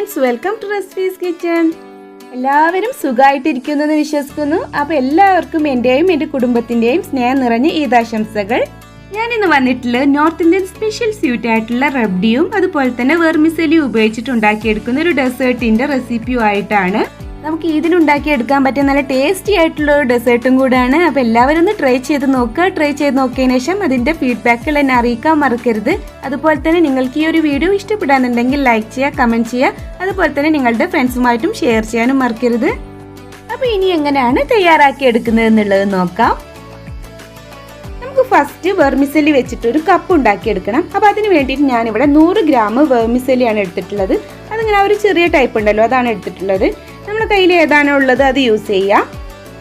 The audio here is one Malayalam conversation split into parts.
friends, welcome to Rasfiskitchen. എല്ലാവരും സുഖമായിട്ടിരിക്കുന്നെന്ന് വിശ്വസിക്കുന്നു. അപ്പോൾ എല്ലാവർക്കും എന്റെയും എൻ്റെ കുടുംബത്തിന്റെയും സ്നേഹം നിറഞ്ഞ ഈദാശംസകൾ. ഞാൻ ഇന്ന് വന്നിട്ടുള്ളത് നോർത്ത് ഇന്ത്യൻ സ്പെഷ്യൽ സ്വീറ്റ് ആയിട്ടുള്ള റബ്ഡിയും അതുപോലെ തന്നെ വെർമിസെലി ഉപയോഗിച്ചിട്ട് ഉണ്ടാക്കിയെടുക്കുന്ന ഒരു ഡെസേർട്ടിന്റെ റെസിപ്പിയും ആയിട്ടാണ്. നമുക്ക് ഇതിനുണ്ടാക്കിയെടുക്കാൻ പറ്റിയ നല്ല ടേസ്റ്റി ആയിട്ടുള്ള ഒരു ഡെസേർട്ടും കൂടെയാണ്. അപ്പോൾ എല്ലാവരും ഒന്ന് ട്രൈ ചെയ്ത് നോക്കുക. ട്രൈ ചെയ്ത് നോക്കിയതിന് ശേഷം അതിൻ്റെ ഫീഡ്ബാക്കുകൾ എന്നെ അറിയിക്കാൻ മറക്കരുത്. അതുപോലെ തന്നെ നിങ്ങൾക്ക് ഈ ഒരു വീഡിയോ ഇഷ്ടപ്പെടാന്നുണ്ടെങ്കിൽ ലൈക്ക് ചെയ്യുക, കമൻറ്റ് ചെയ്യുക. അതുപോലെ തന്നെ നിങ്ങളുടെ ഫ്രണ്ട്സുമായിട്ടും ഷെയർ ചെയ്യാനും മറക്കരുത്. അപ്പോൾ ഇനി എങ്ങനെയാണ് തയ്യാറാക്കി എടുക്കുന്നത് എന്നുള്ളത് നോക്കാം. നമുക്ക് ഫസ്റ്റ് വെർമിസെലി വെച്ചിട്ട് ഒരു കപ്പ് ഉണ്ടാക്കിയെടുക്കണം. അപ്പോൾ അതിന് വേണ്ടിയിട്ട് ഞാനിവിടെ 100 ഗ്രാം വെർമിസെലിയാണ് എടുത്തിട്ടുള്ളത്. അതിങ്ങനെ ഒരു ചെറിയ ടൈപ്പ് ഉണ്ടല്ലോ, അതാണ് എടുത്തിട്ടുള്ളത്. നമ്മുടെ കയ്യിൽ ഏതാണോ ഉള്ളത് അത് യൂസ് ചെയ്യാം.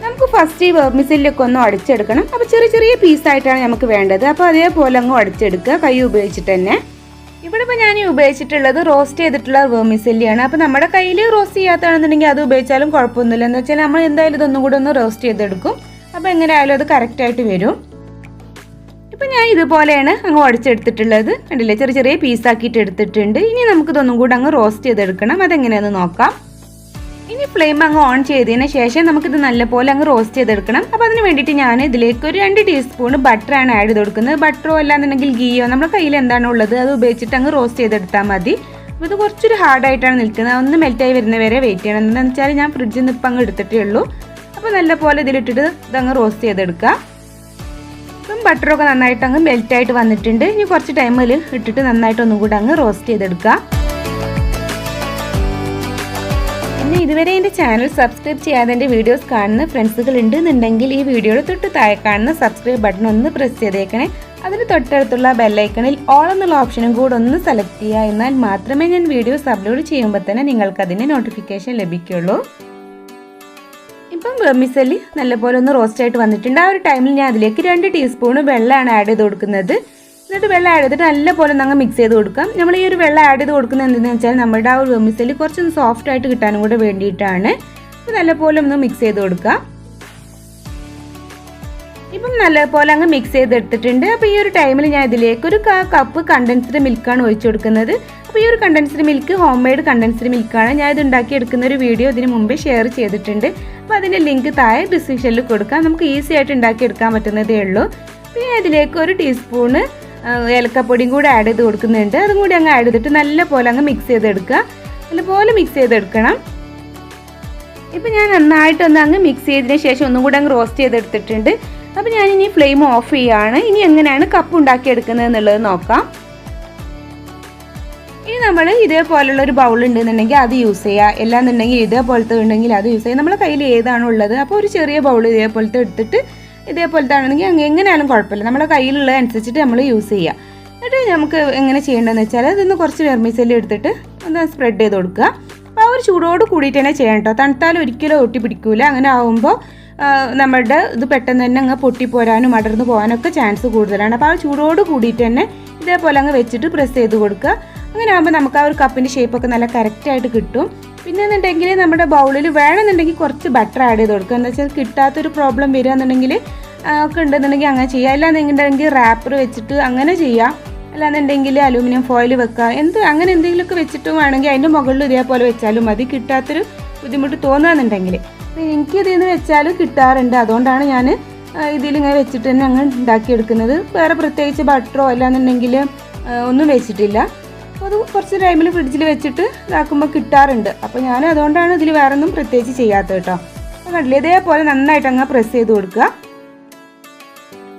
നമുക്ക് ഫസ്റ്റ് ഈ വെർമിസെല്ലിയൊക്കെ ഒന്ന് ഉടച്ചെടുക്കണം. അപ്പോൾ ചെറിയ ചെറിയ പീസായിട്ടാണ് നമുക്ക് വേണ്ടത്. അപ്പോൾ അതേപോലെ അങ്ങ് ഉടച്ചെടുക്കുക കൈ ഉപയോഗിച്ചിട്ട് തന്നെ. ഇവിടെ ഇപ്പോൾ ഞാൻ ഉപയോഗിച്ചിട്ടുള്ളത് റോസ്റ്റ് ചെയ്തിട്ടുള്ള വെർമിസെല്ലിയാണ്. അപ്പോൾ നമ്മുടെ കയ്യിൽ റോസ്റ്റ് ചെയ്യാത്തതാണെന്നുണ്ടെങ്കിൽ അത് ഉപയോഗിച്ചാലും കുഴപ്പമൊന്നുമില്ല. എന്ന് വെച്ചാൽ നമ്മൾ എന്തായാലും ഇതൊന്നും കൂടെ ഒന്ന് റോസ്റ്റ് ചെയ്തെടുക്കും. അപ്പോൾ എങ്ങനെയായാലും അത് കറക്റ്റായിട്ട് വരും. ഇപ്പം ഞാൻ ഇതുപോലെയാണ് അങ്ങ് ഉടച്ചെടുത്തിട്ടുള്ളത്. കണ്ടില്ലേ, ചെറിയ ചെറിയ പീസാക്കിയിട്ട് എടുത്തിട്ടുണ്ട്. ഇനി നമുക്കിതൊന്നും കൂടെ അങ്ങ് റോസ്റ്റ് ചെയ്തെടുക്കണം. അതെങ്ങനെയാണെന്ന് നോക്കാം. ഇനി ഫ്ലെയിം അങ്ങ് ഓൺ ചെയ്തതിന് ശേഷം നമുക്കിത് നല്ലപോലെ അങ്ങ് റോസ്റ്റ് ചെയ്തെടുക്കണം. അപ്പോൾ അതിന് വേണ്ടിയിട്ട് ഞാൻ ഇതിലേക്ക് ഒരു 2 ടീസ്പൂൺ ബട്ടറാണ് ആഡ് ചെയ്ത് കൊടുക്കുന്നത്. ബട്ടറോ അല്ലാന്നുണ്ടെങ്കിൽ ഗീയോ നമ്മുടെ കയ്യിൽ എന്താണോ ഉള്ളത് അത് ഉപയോഗിച്ചിട്ട് അങ്ങ് റോസ്റ്റ് ചെയ്തെടുത്താൽ മതി. അപ്പോൾ ഇത് കുറച്ചൊരു ഹാർഡായിട്ടാണ് നിൽക്കുന്നത്. ഒന്ന് മെൽറ്റായി വരുന്നവരെ വെയിറ്റ് ചെയ്യണം. എന്താണെന്ന് വെച്ചാൽ ഞാൻ ഫ്രിഡ്ജിൽ നിന്ന് ഇപ്പം അങ്ങ് എടുത്തിട്ടേ ഉള്ളൂ. അപ്പോൾ നല്ലപോലെ ഇതിലിട്ടിട്ട് ഇതങ്ങ് റോസ്റ്റ് ചെയ്തെടുക്കുക. ഇപ്പം ബട്ടറൊക്കെ നന്നായിട്ട് അങ്ങ് മെൽറ്റായിട്ട് വന്നിട്ടുണ്ട്. ഇനി കുറച്ച് ടൈമിൽ ഇട്ടിട്ട് നന്നായിട്ട് ഒന്നും കൂടെ അങ്ങ് റോസ്റ്റ് ചെയ്തെടുക്കുക. പിന്നെ ഇതുവരെ എൻ്റെ ചാനൽ സബ്സ്ക്രൈബ് ചെയ്യാതെ എൻ്റെ വീഡിയോസ് കാണുന്ന ഫ്രണ്ട്സുകൾ ഉണ്ടെന്നുണ്ടെങ്കിൽ ഈ വീഡിയോയുടെ തൊട്ട് താഴെ കാണുന്ന സബ്സ്ക്രൈബ് ബട്ടൺ ഒന്ന് പ്രസ് ചെയ്തേക്കണേ. അതിന് തൊട്ടടുത്തുള്ള ബെല്ലൈക്കണിൽ ഓൾ എന്നുള്ള ഓപ്ഷനും കൂടെ ഒന്ന് സെലക്ട് ചെയ്യുക. എന്നാൽ മാത്രമേ ഞാൻ വീഡിയോസ് അപ്ലോഡ് ചെയ്യുമ്പോൾ തന്നെ നിങ്ങൾക്ക് അതിൻ്റെ നോട്ടിഫിക്കേഷൻ ലഭിക്കുള്ളൂ. ഇപ്പം വെർമിസെല്ലി നല്ലപോലെ ഒന്ന് റോസ്റ്റ് ആയിട്ട് വന്നിട്ടുണ്ട്. ആ ഒരു ടൈമിൽ ഞാൻ അതിലേക്ക് 2 ടീസ്പൂൺ വെള്ളമാണ് ആഡ് ചെയ്ത് കൊടുക്കുന്നത്. എന്നിട്ട് വെള്ളം ആഡ് ചെയ്തിട്ട് നല്ലപോലെ അങ്ങ് മിക്സ് ചെയ്ത് കൊടുക്കാം. നമ്മൾ ഈ ഒരു വെള്ളം ആഡ് ചെയ്ത് കൊടുക്കുന്നത് എന്തെന്ന് വെച്ചാൽ നമ്മുടെ ആ ഒരു വെർമിസെല്ലി കുറച്ചൊന്ന് സോഫ്റ്റ് ആയിട്ട് കിട്ടാനും കൂടെ വേണ്ടിയിട്ടാണ്. അപ്പോൾ നല്ലപോലെ ഒന്ന് മിക്സ് ചെയ്ത് കൊടുക്കുക. ഇപ്പം നല്ലപോലെ അങ്ങ് മിക്സ് ചെയ്തെടുത്തിട്ടുണ്ട്. അപ്പോൾ ഈ ഒരു ടൈമിൽ ഞാൻ ഇതിലേക്ക് ഒരു കപ്പ് കണ്ടൻസ്ഡ് മിൽക്കാണ് ഒഴിച്ചു കൊടുക്കുന്നത്. അപ്പോൾ ഈ ഒരു condensed milk home made condensed മിൽക്കാണ്. ഞാൻ ഇത് ഉണ്ടാക്കിയെടുക്കുന്ന ഒരു വീഡിയോ ഇതിന് മുമ്പേ ഷെയർ ചെയ്തിട്ടുണ്ട്. അപ്പോൾ അതിൻ്റെ ലിങ്ക് താഴെ ഡിസ്ക്രിപ്ഷനിൽ കൊടുക്കാം. നമുക്ക് ഈസി ആയിട്ട് ഉണ്ടാക്കിയെടുക്കാൻ പറ്റുന്നതേ ഉള്ളൂ. പിന്നെ ഇതിലേക്ക് 1 ടീസ്പൂണ് ഏലക്കപ്പൊടിയും കൂടെ ആഡ് ചെയ്ത് കൊടുക്കുന്നുണ്ട്. അതും കൂടി അങ്ങ് ആഡ് ചെയ്തിട്ട് നല്ലപോലെ അങ്ങ് മിക്സ് ചെയ്തെടുക്കുക. നല്ലപോലെ മിക്സ് ചെയ്തെടുക്കണം. ഇപ്പം ഞാൻ നന്നായിട്ടൊന്ന് അങ്ങ് മിക്സ് ചെയ്തതിന് ശേഷം ഒന്നും കൂടെ അങ്ങ് റോസ്റ്റ് ചെയ്തെടുത്തിട്ടുണ്ട്. അപ്പോൾ ഞാനിനി ഫ്ലെയിം ഓഫ് ചെയ്യുകയാണ്. ഇനി എങ്ങനെയാണ് കപ്പ് ഉണ്ടാക്കിയെടുക്കുന്നത് എന്നുള്ളത് നോക്കാം. ഇനി നമ്മൾ ഇതേപോലുള്ള ഒരു ബൗൾ ഉണ്ടെന്നുണ്ടെങ്കിൽ അത് യൂസ് ചെയ്യുക. എല്ലാന്നുണ്ടെങ്കിൽ ഇതേപോലത്തെ ഉണ്ടെങ്കിൽ അത് യൂസ് ചെയ്യുക. നമ്മളെ കയ്യിൽ ഏതാണോ ഉള്ളത് അപ്പോൾ ഒരു ചെറിയ ബൗൾ ഇതേപോലത്തെ എടുത്തിട്ട് ഇതേപോലത്തെ ആണെങ്കിൽ എങ്ങനെയാലും കുഴപ്പമില്ല. നമ്മുടെ കയ്യിലുള്ള അനുസരിച്ചിട്ട് നമ്മൾ യൂസ് ചെയ്യുക. എന്നിട്ട് നമുക്ക് എങ്ങനെ ചെയ്യേണ്ടതെന്ന് വെച്ചാൽ അതൊന്ന് കുറച്ച് വെർമിസെല്ലി എടുത്തിട്ട് ഒന്ന് സ്പ്രെഡ് ചെയ്ത് കൊടുക്കുക. അപ്പോൾ ആ ഒരു ചൂടോട് കൂടിയിട്ട് തന്നെ ചെയ്യണം കേട്ടോ. തണുത്താലും ഒരിക്കലും ഒട്ടി പിടിക്കില്ല. അങ്ങനെ ആകുമ്പോൾ നമ്മുടെ ഇത് പെട്ടെന്ന് തന്നെ അങ്ങ് പൊട്ടിപ്പോരാനും അടർന്നു പോകാനൊക്കെ ചാൻസ് കൂടുതലാണ്. അപ്പോൾ ആ ചൂടോട് കൂടിയിട്ട് തന്നെ ഇതേപോലെ അങ്ങ് വെച്ചിട്ട് പ്രസ് ചെയ്ത് കൊടുക്കുക. അങ്ങനെ ആകുമ്പോൾ നമുക്ക് ആ ഒരു കപ്പിൻ്റെ ഷേപ്പൊക്കെ നല്ല കറക്റ്റായിട്ട് കിട്ടും. പിന്നെ എന്നുണ്ടെങ്കിൽ നമ്മുടെ ബൗളിൽ വേണമെന്നുണ്ടെങ്കിൽ കുറച്ച് ബട്ടർ ആഡ് ചെയ്ത് കൊടുക്കുക. എന്താ വെച്ചാൽ കിട്ടാത്തൊരു പ്രോബ്ലം വരിക എന്നുണ്ടെങ്കിൽ ഒക്കെ ഉണ്ടെന്നുണ്ടെങ്കിൽ അങ്ങനെ ചെയ്യുക. അല്ലാന്നുണ്ടെങ്കിൽ റാപ്പർ വെച്ചിട്ട് അങ്ങനെ ചെയ്യാം. അല്ലാന്നുണ്ടെങ്കിൽ അലൂമിനിയം ഫോയിൽ വെക്കുക. അങ്ങനെ എന്തെങ്കിലുമൊക്കെ വെച്ചിട്ട് വേണമെങ്കിൽ അതിൻ്റെ മുകളിൽ ഇതേപോലെ വെച്ചാലും മതി. കിട്ടാത്തൊരു ബുദ്ധിമുട്ട് തോന്നുകയെന്നുണ്ടെങ്കിൽ എനിക്കിതിൽ നിന്ന് വെച്ചാലും കിട്ടാറുണ്ട്. അതുകൊണ്ടാണ് ഞാൻ ഇതിലിങ്ങനെ വെച്ചിട്ട് തന്നെ അങ്ങ് ഉണ്ടാക്കിയെടുക്കുന്നത്. വേറെ പ്രത്യേകിച്ച് ബട്ടറോ അല്ലാന്നുണ്ടെങ്കിൽ ഒന്നും വെച്ചിട്ടില്ല. അപ്പോൾ അത് കുറച്ച് ടൈമിൽ ഫ്രിഡ്ജിൽ വെച്ചിട്ട് ഇതാക്കുമ്പോൾ കിട്ടാറുണ്ട്. അപ്പോൾ ഞാൻ അതുകൊണ്ടാണ് ഇതിൽ വേറെ ഒന്നും പ്രത്യേകിച്ച് ചെയ്യാത്തത് കേട്ടോ. അപ്പോൾ കണ്ടില്ലേ, ഇതേപോലെ നന്നായിട്ട് അങ്ങ് പ്രസ് ചെയ്ത് കൊടുക്കുക.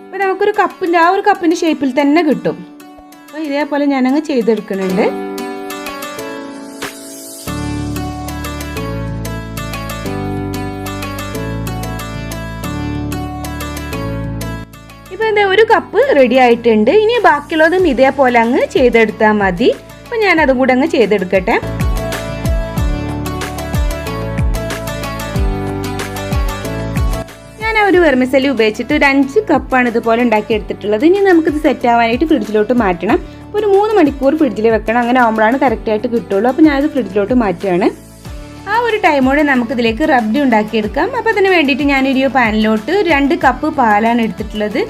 അപ്പോൾ നമുക്കൊരു കപ്പിൻ്റെ ആ ഒരു കപ്പിൻ്റെ ഷേപ്പിൽ തന്നെ കിട്ടും. അപ്പോൾ ഇതേപോലെ ഞാനങ്ങ് ചെയ്തെടുക്കുന്നുണ്ട്. ഇപ്പോൾ എന്താ ഒരു കപ്പ് റെഡി ആയിട്ടുണ്ട്. ഇനി ബാക്കിയുള്ളതും ഇതേപോലെ അങ്ങ് ചെയ്തെടുത്താൽ മതി. അപ്പോൾ ഞാൻ അതും കൂടെ അങ്ങ് ചെയ്തെടുക്കട്ടെ. ഞാൻ ആ ഒരു വെർമിസെല്ലി ഉപയോഗിച്ചിട്ട് ഒരു 5 കപ്പാണ് ഇതുപോലെ ഉണ്ടാക്കിയെടുത്തിട്ടുള്ളത്. ഇനി നമുക്കിത് സെറ്റ് ആവാനായിട്ട് ഫ്രിഡ്ജിലോട്ട് മാറ്റണം. അപ്പോൾ ഒരു 3 മണിക്കൂർ ഫ്രിഡ്ജിൽ വെക്കണം. അങ്ങനെ ആകുമ്പോഴാണ് കറക്റ്റായിട്ട് കിട്ടുള്ളൂ. അപ്പോൾ ഞാനത് ഫ്രിഡ്ജിലോട്ട് മാറ്റുകയാണ്. ആ ഒരു ടൈമോടെ നമുക്കിതിലേക്ക് റബ്ഡി ഉണ്ടാക്കിയെടുക്കാം. അപ്പോൾ അതിന് വേണ്ടിയിട്ട് ഞാനൊരു പാനിലോട്ട് 2 കപ്പ് പാലാണ് എടുത്തിട്ടുള്ളത്.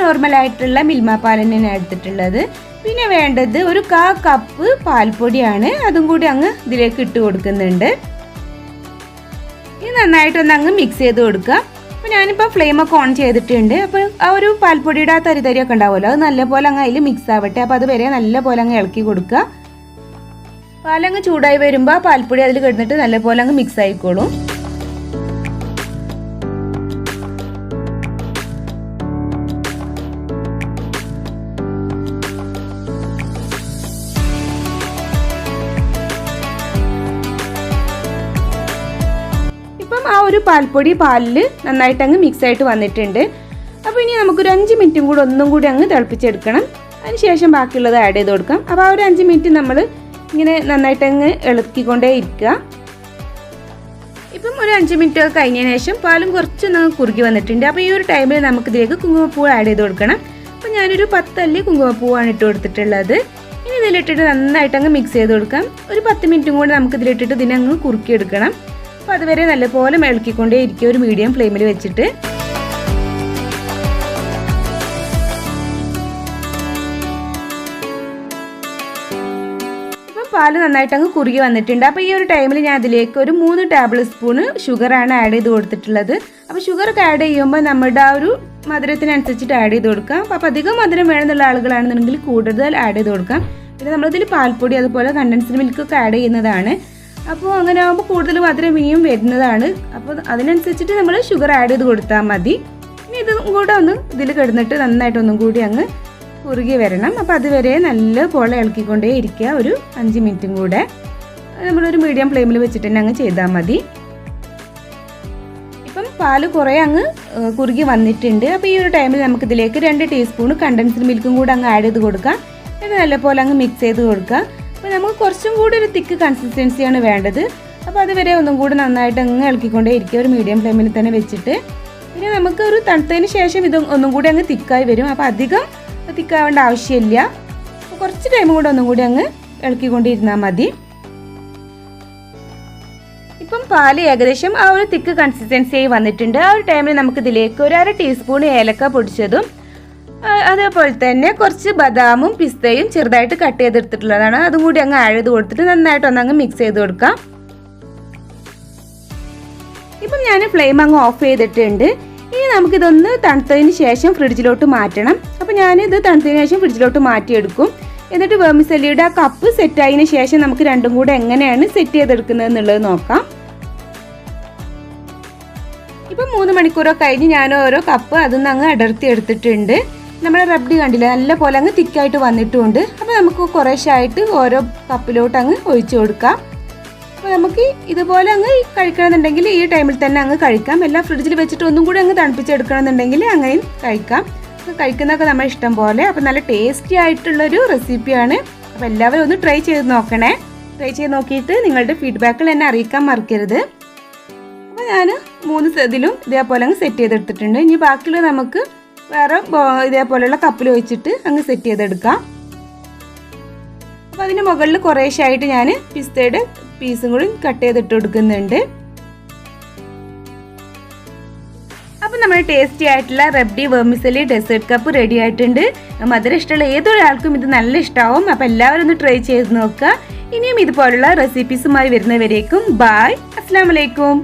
നോർമലായിട്ടുള്ള മിൽമ പാൽ തന്നെയാണ് എടുത്തിട്ടുള്ളത്. പിന്നെ വേണ്ടത് ഒരു 1/4 കപ്പ് പാൽപ്പൊടിയാണ്. അതും കൂടി അങ്ങ് ഇതിലേക്ക് ഇട്ട് കൊടുക്കുന്നുണ്ട്. ഇത് നന്നായിട്ടൊന്ന് അങ്ങ് മിക്സ് ചെയ്ത് കൊടുക്കുക. അപ്പോൾ ഞാനിപ്പോൾ ഫ്ലെയിമൊക്കെ ഓൺ ചെയ്തിട്ടുണ്ട്. അപ്പോൾ ആ ഒരു പാൽപ്പൊടിയുടെ ആ തരിതരിയൊക്കെ ഉണ്ടാവുമല്ലോ, അത് നല്ലപോലെ അങ്ങ് അതിൽ മിക്സ് ആവട്ടെ. അപ്പോൾ അത് വരെ നല്ലപോലെ അങ്ങ് ഇളക്കി കൊടുക്കുക. പാലങ്ങ് ചൂടായി വരുമ്പോൾ ആ പാൽപ്പൊടി അതിൽ കിടന്നിട്ട് നല്ലപോലെ അങ്ങ് മിക്സ് ആയിക്കോളും. ആ ഒരു പാൽപ്പൊടി പാലിൽ നന്നായിട്ട് അങ്ങ് മിക്സ് ആയിട്ട് വന്നിട്ടുണ്ട്. അപ്പോൾ ഇനി നമുക്കൊരു 5 മിനിറ്റും കൂടി ഒന്നും കൂടി അങ്ങ് തിളപ്പിച്ചെടുക്കണം. അതിനുശേഷം ബാക്കിയുള്ളത് ആഡ് ചെയ്ത് കൊടുക്കാം. അപ്പോൾ ആ ഒരു 5 മിനിറ്റ് നമ്മൾ ഇങ്ങനെ നന്നായിട്ട് അങ്ങ് ഇളക്കിക്കൊണ്ടേ ഇരിക്കുക. ഇപ്പം ഒരു 5 മിനിറ്റ് ഒക്കെ കഴിഞ്ഞതിന് ശേഷം പാലും കുറച്ചൊന്ന് കുറുകി വന്നിട്ടുണ്ട്. അപ്പോൾ ഈ ഒരു ടൈമിൽ നമുക്കിതിലേക്ക് കുങ്കുമപ്പൂ ആഡ് ചെയ്ത് കൊടുക്കണം. അപ്പോൾ ഞാനൊരു 10 അല്ലി കുങ്കുമപ്പൂവാണ് ഇട്ട് കൊടുത്തിട്ടുള്ളത്. ഇനി ഇതിലിട്ടിട്ട് നന്നായിട്ട് അങ്ങ് മിക്സ് ചെയ്ത് കൊടുക്കാം. ഒരു 10 മിനിറ്റും കൂടി നമുക്കിതിലിട്ടിട്ട് ഇതിനങ്ങ് കുറുക്കിയെടുക്കണം. അപ്പോൾ അതുവരെ നല്ലപോലെ ഇളക്കിക്കൊണ്ടേ ഇരിക്കുക, ഒരു മീഡിയം ഫ്ലെയിമിൽ വെച്ചിട്ട്. ഇപ്പം പാല് നന്നായിട്ട് അങ്ങ് കുറുകി വന്നിട്ടുണ്ട്. അപ്പോൾ ഈ ഒരു ടൈമിൽ ഞാൻ അതിലേക്ക് ഒരു 3 ടേബിൾ സ്പൂണ് ഷുഗറാണ് ആഡ് ചെയ്ത് കൊടുത്തിട്ടുള്ളത്. അപ്പോൾ ഷുഗറൊക്കെ ആഡ് ചെയ്യുമ്പോൾ നമ്മുടെ ആ ഒരു മധുരത്തിനനുസരിച്ചിട്ട് ആഡ് ചെയ്ത് കൊടുക്കാം. അപ്പോൾ അധികം മധുരം വേണമെന്നുള്ള ആളുകളാണെന്നുണ്ടെങ്കിൽ കൂടുതൽ ആഡ് ചെയ്ത് കൊടുക്കാം. പിന്നെ നമ്മളിതിൽ പാൽപ്പൊടി അതുപോലെ കണ്ടൻസ്ഡ് മിൽക്കൊക്കെ ആഡ് ചെയ്യുന്നതാണ്. അപ്പോൾ അങ്ങനെ ആകുമ്പോൾ കൂടുതൽ മധുരം ഇനിയും വരുന്നതാണ്. അപ്പോൾ അതിനനുസരിച്ചിട്ട് നമ്മൾ ഷുഗർ ആഡ് ചെയ്ത് കൊടുത്താൽ മതി. ഇനി ഇതും കൂടെ ഒന്ന് ഇതിൽ കിടന്നിട്ട് നന്നായിട്ടൊന്നും കൂടി അങ്ങ് കുറുകി വരണം. അപ്പോൾ അതുവരെ നല്ലപോലെ ഇളക്കിക്കൊണ്ടേ ഇരിക്കുക. ഒരു 5 മിനിറ്റും കൂടെ നമ്മളൊരു മീഡിയം ഫ്ലെയിമിൽ വെച്ചിട്ട് തന്നെ അങ്ങ് ചെയ്താൽ മതി. ഇപ്പം പാല് കുറേ അങ്ങ് കുറുകി വന്നിട്ടുണ്ട്. അപ്പോൾ ഈ ഒരു ടൈമിൽ നമുക്കിതിലേക്ക് 2 ടീസ്പൂൺ കണ്ടൻസ്ഡ് മിൽക്കും കൂടെ അങ്ങ് ആഡ് ചെയ്ത് കൊടുക്കാം. ഇത് നല്ലപോലെ അങ്ങ് മിക്സ് ചെയ്ത് കൊടുക്കുക. അപ്പോൾ നമുക്ക് കുറച്ചും കൂടി ഒരു തിക്ക് കൺസിസ്റ്റൻസിയാണ് വേണ്ടത്. അപ്പോൾ അതുവരെ ഒന്നും കൂടി നന്നായിട്ട് അങ്ങ് ഇളക്കിക്കൊണ്ടേ ഇരിക്കുക, ഒരു മീഡിയം ഫ്ലെയിമിൽ തന്നെ വെച്ചിട്ട്. പിന്നെ നമുക്ക് ഒരു തണുത്തതിന് ശേഷം ഇത് ഒന്നും കൂടി അങ്ങ് തിക്കായി വരും. അപ്പോൾ അധികം തിക്കാവേണ്ട ആവശ്യമില്ല. അപ്പോൾ കുറച്ച് ടൈം കൂടെ ഒന്നും കൂടി അങ്ങ് ഇളക്കിക്കൊണ്ടിരുന്നാൽ മതി. ഇപ്പം പാല് ഏകദേശം ആ ഒരു തിക്ക് കൺസിസ്റ്റൻസി ആയി വന്നിട്ടുണ്ട്. ആ ഒരു ടൈമിൽ നമുക്കിതിലേക്ക് ഒരു 1/2 ടീസ്പൂൺ ഏലക്ക പൊടിച്ചതും അതേപോലെ തന്നെ കുറച്ച് ബദാമും പിസ്തയും ചെറുതായിട്ട് കട്ട് ചെയ്തെടുത്തിട്ടുള്ളതാണ്. അതും കൂടി അങ്ങ് ആഡ് ചെയ്ത് കൊടുത്തിട്ട് നന്നായിട്ട് ഒന്നങ്ങ് മിക്സ് ചെയ്ത് കൊടുക്കാം. ഇപ്പം ഞാൻ ഫ്ലെയിം അങ്ങ് ഓഫ് ചെയ്തിട്ടുണ്ട്. ഇനി നമുക്കിതൊന്ന് തണുത്തതിന് ശേഷം ഫ്രിഡ്ജിലോട്ട് മാറ്റണം. അപ്പോൾ ഞാനിത് തണുത്തതിന് ശേഷം ഫ്രിഡ്ജിലോട്ട് മാറ്റിയെടുക്കും. എന്നിട്ട് വെർമിസെല്ലിയുടെ ആ കപ്പ് സെറ്റായതിന് ശേഷം നമുക്ക് രണ്ടും കൂടെ എങ്ങനെയാണ് സെറ്റ് ചെയ്തെടുക്കുന്നത് എന്നുള്ളത് നോക്കാം. ഇപ്പം 3 മണിക്കൂറൊക്കെ കഴിഞ്ഞ് ഞാൻ ഓരോ കപ്പ് അതൊന്ന് അങ്ങ് അടർത്തി എടുത്തിട്ടുണ്ട്. നമ്മുടെ റബ്ഡി കണ്ടില്ല, നല്ല പോലെ അങ്ങ് തിക്കായിട്ട് വന്നിട്ടുമുണ്ട്. അപ്പോൾ നമുക്ക് കുറേശ്ശായിട്ട് ഓരോ കപ്പിലോട്ട് അങ്ങ് ഒഴിച്ചു കൊടുക്കാം. അപ്പോൾ നമുക്ക് ഇതുപോലെ അങ്ങ് കഴിക്കണമെന്നുണ്ടെങ്കിൽ ഈ ടൈമിൽ തന്നെ അങ്ങ് കഴിക്കാം. എല്ലാം ഫ്രിഡ്ജിൽ വെച്ചിട്ട് ഒന്നും കൂടി അങ്ങ് തണുപ്പിച്ചെടുക്കണമെന്നുണ്ടെങ്കിൽ അങ്ങനെയും കഴിക്കാം. കഴിക്കുന്നതൊക്കെ നമ്മുടെ ഇഷ്ടം പോലെ. അപ്പോൾ നല്ല ടേസ്റ്റി ആയിട്ടുള്ളൊരു റെസിപ്പിയാണ്. അപ്പോൾ എല്ലാവരും ഒന്ന് ട്രൈ ചെയ്ത് നോക്കണേ. ട്രൈ ചെയ്ത് നോക്കിയിട്ട് നിങ്ങളുടെ ഫീഡ്ബാക്കിൽ എന്നെ അറിയിക്കാൻ മറക്കരുത്. അപ്പോൾ ഞാൻ 3 ഇതിലും ഇതേപോലെ അങ്ങ് സെറ്റ് ചെയ്തെടുത്തിട്ടുണ്ട്. ഇനി ബാക്കിയുള്ള നമുക്ക് വേറെ ഇതേപോലെയുള്ള കപ്പിൽ ഒഴിച്ചിട്ട് അങ്ങ് സെറ്റ് ചെയ്തെടുക്കാം. അപ്പോൾ അതിന് മുകളിൽ കുറേശ്ശായിട്ട് ഞാൻ പിസ്തയുടെ പീസും കൂടി കട്ട് ചെയ്തിട്ട് കൊടുക്കുന്നുണ്ട്. അപ്പോൾ നമ്മുടെ ടേസ്റ്റി ആയിട്ടുള്ള rabdi vermicelli desert cup ready ആയിട്ടുണ്ട്. മധുരം ഇഷ്ടമുള്ള ഏതൊരാൾക്കും ഇത് നല്ല ഇഷ്ടമാവും. അപ്പോൾ എല്ലാവരും ഒന്ന് ട്രൈ ചെയ്ത് നോക്കുക. ഇനിയും ഇതുപോലുള്ള റെസിപ്പീസുമായി വരുന്നവരേക്കും ബായ്, അസ്സലാമു അലൈക്കും.